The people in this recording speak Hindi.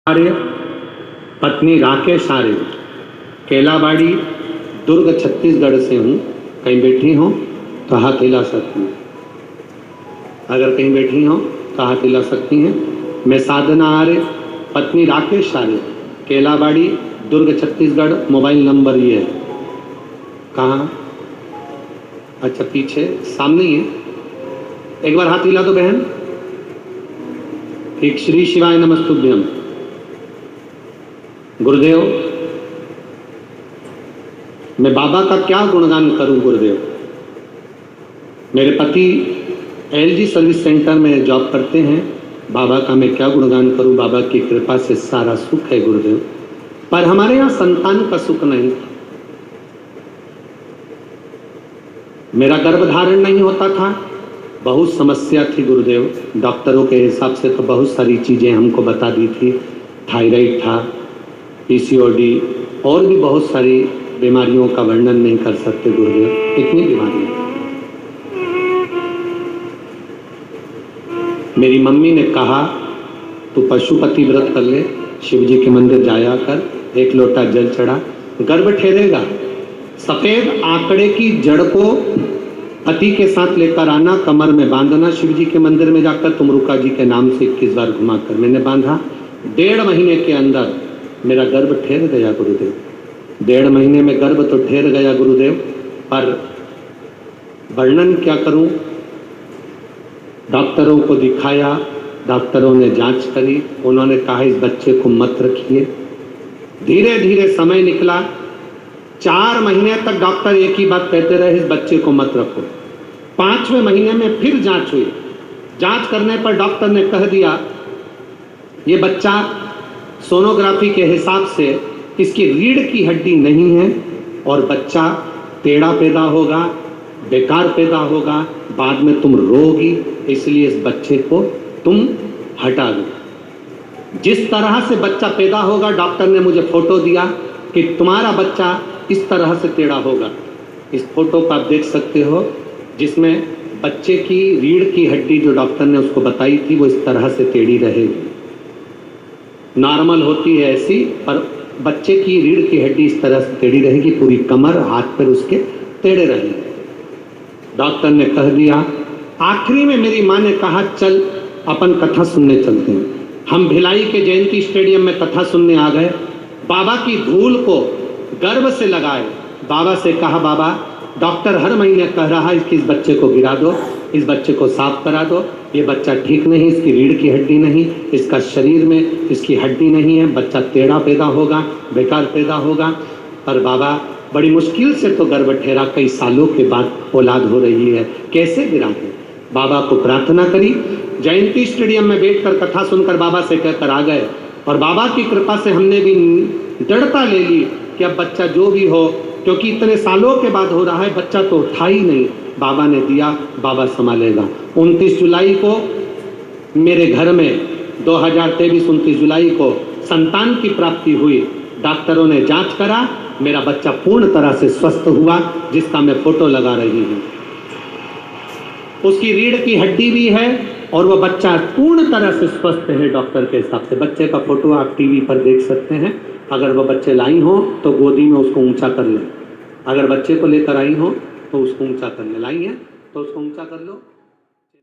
आर्य, पत्नी राकेश आर्य, केलाबाड़ी, दुर्ग छत्तीसगढ़ से हूँ। कहीं बैठी हो तो हाथ हिला सकती हैं। अगर कहीं बैठी हो तो हाथ हिला सकती हैं। मैं साधना आर्य, पत्नी राकेश आर्य, केलाबाड़ी, दुर्ग छत्तीसगढ़। मोबाइल नंबर ये है। कहाँ? अच्छा, पीछे सामने ही है। एक बार हाथ हिला दो बहन। एक श्री शिवाय नमस्तुभ्यम। गुरुदेव, मैं बाबा का क्या गुणगान करूं गुरुदेव। मेरे पति एलजी सर्विस सेंटर में जॉब करते हैं। बाबा का मैं क्या गुणगान करूं। बाबा की कृपा से सारा सुख है गुरुदेव, पर हमारे यहाँ संतान का सुख नहीं। मेरा गर्भधारण नहीं होता था, बहुत समस्या थी गुरुदेव। डॉक्टरों के हिसाब से तो बहुत सारी चीजें हमको बता दी थी। थायराइड था, पीसीओडी और भी बहुत सारी बीमारियों का वर्णन नहीं कर सकते गुरुदेव, इतनी बीमारियां। मेरी मम्मी ने कहा तू पशुपति व्रत कर ले, शिव जी के मंदिर जाया कर, एक लोटा जल चढ़ा, गर्भ ठहरेगा। सफेद आंकड़े की जड़ को पति के साथ लेकर आना, कमर में बांधना, शिव जी के मंदिर में जाकर तुमरुका जी के नाम से 21 बार घुमाकर मैंने बांधा। 1.5 महीने के अंदर मेरा गर्भ ठहर गया गुरुदेव। 1.5 महीने में गर्भ तो ठहर गया गुरुदेव, पर वर्णन क्या करूं। डॉक्टरों को दिखाया, डॉक्टरों ने जांच करी, उन्होंने कहा इस बच्चे को मत रखिए। धीरे धीरे समय निकला। 4 महीने तक डॉक्टर एक ही बात कहते रहे, इस बच्चे को मत रखो। 5वें महीने में फिर जांच हुई। जांच करने पर डॉक्टर ने कह दिया ये बच्चा सोनोग्राफी के हिसाब से इसकी रीढ़ की हड्डी नहीं है और बच्चा टेढ़ा पैदा होगा, बेकार पैदा होगा, बाद में तुम रोगी, इसलिए इस बच्चे को तुम हटा दो। जिस तरह से बच्चा पैदा होगा, डॉक्टर ने मुझे फोटो दिया कि तुम्हारा बच्चा इस तरह से टेढ़ा होगा। इस फोटो को आप देख सकते हो, जिसमें बच्चे की रीढ़ की हड्डी जो डॉक्टर ने उसको बताई थी वो इस तरह से टेढ़ी रहेगी। नॉर्मल होती है ऐसी, पर बच्चे की रीढ़ की हड्डी इस तरह से टेढ़ी रहेगी, पूरी कमर हाथ पैर उसके टेढ़े रहेंगे। डॉक्टर ने कह दिया। आखिरी में मेरी माँ ने कहा चल अपन कथा सुनने चलते हैं। हम भिलाई के जयंती स्टेडियम में कथा सुनने आ गए। बाबा की धूल को गर्भ से लगाए। बाबा से कहा बाबा डॉक्टर हर महीने कह रहा है कि इस बच्चे को गिरा दो, इस बच्चे को साफ करा दो, ये बच्चा ठीक नहीं, इसकी रीढ़ की हड्डी नहीं, इसका शरीर में इसकी हड्डी नहीं है, बच्चा टेढ़ा पैदा होगा, बेकार पैदा होगा। पर बाबा बड़ी मुश्किल से तो गर्भ ठहरा, कई सालों के बाद औलाद हो रही है, कैसे गिरा है। बाबा को प्रार्थना करी। जयंती स्टेडियम में बैठकर कथा सुनकर बाबा से कहकर आ गए, और बाबा की कृपा से हमने भी दृढ़ता ले ली कि अब बच्चा जो भी हो, क्योंकि इतने सालों के बाद हो रहा है, बच्चा तो था ही नहीं, बाबा ने दिया, बाबा संभालेगा। 29 जुलाई को मेरे घर में 2023 29 जुलाई को संतान की प्राप्ति हुई। डॉक्टरों ने जांच करा, मेरा बच्चा पूर्ण तरह से स्वस्थ हुआ, जिसका मैं फोटो लगा रही हूँ। उसकी रीढ़ की हड्डी भी है और वह बच्चा पूर्ण तरह से स्वस्थ है डॉक्टर के हिसाब से। बच्चे का फोटो आप टीवी पर देख सकते हैं। अगर वह बच्चे लाई हो तो गोदी में उसको ऊंचा कर ले। अगर बच्चे को लेकर आई हो तो उसको ऊंचा कर ले। लाई है तो उसको ऊंचा कर लो।